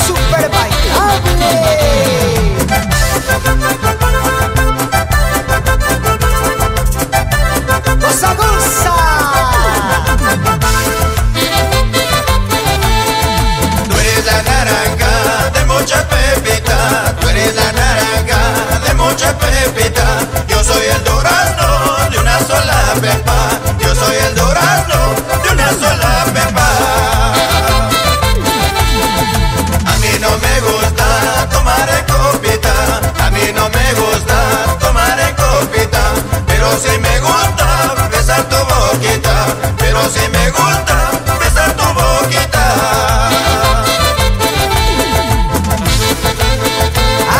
súper bailable. ¡Goza, goza! Tú eres la naranja de mucha pepita, tú eres la naranja de mucha pepita. Yo soy el durazno de una sola pepa, yo soy el durazno de una sola pepa. A mí no me gusta tomar en copita, a mí no me gusta tomar en copita, pero sí me gusta besar tu boquita, pero sí me gusta besar tu boquita.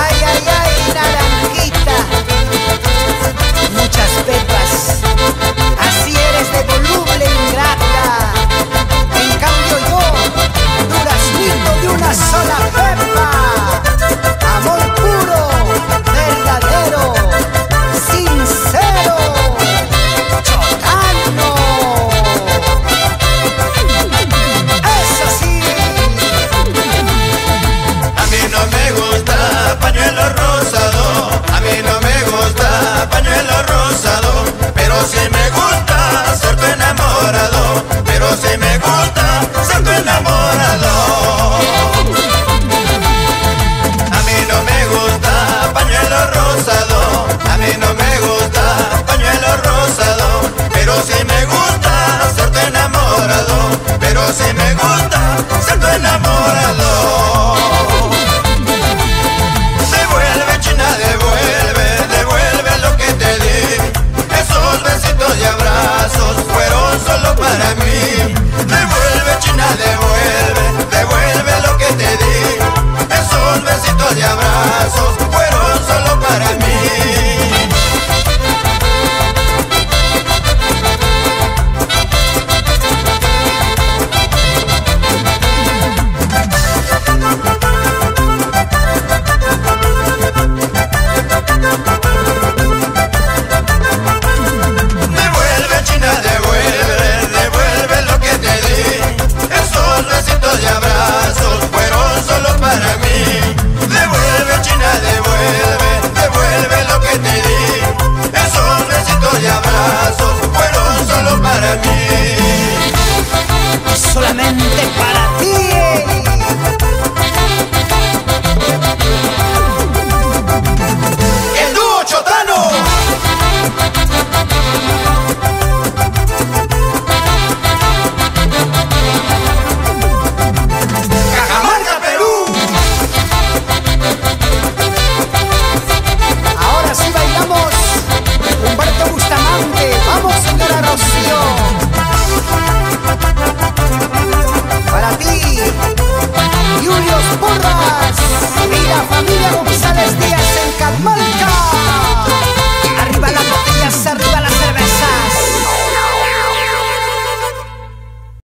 Ay, ay, ay, naranjita, muchas pepas, así eres de voluble ingrata. En cambio yo, duraznito de una sola pepa, amor puro, verdadero, sincero, chocano. Eso sí. A mí no me gusta pañuelo rosado, a mí no me gusta pañuelo rosado, pero sí me gusta ser tu enamorado, pero sí me gusta ser tu enamorado.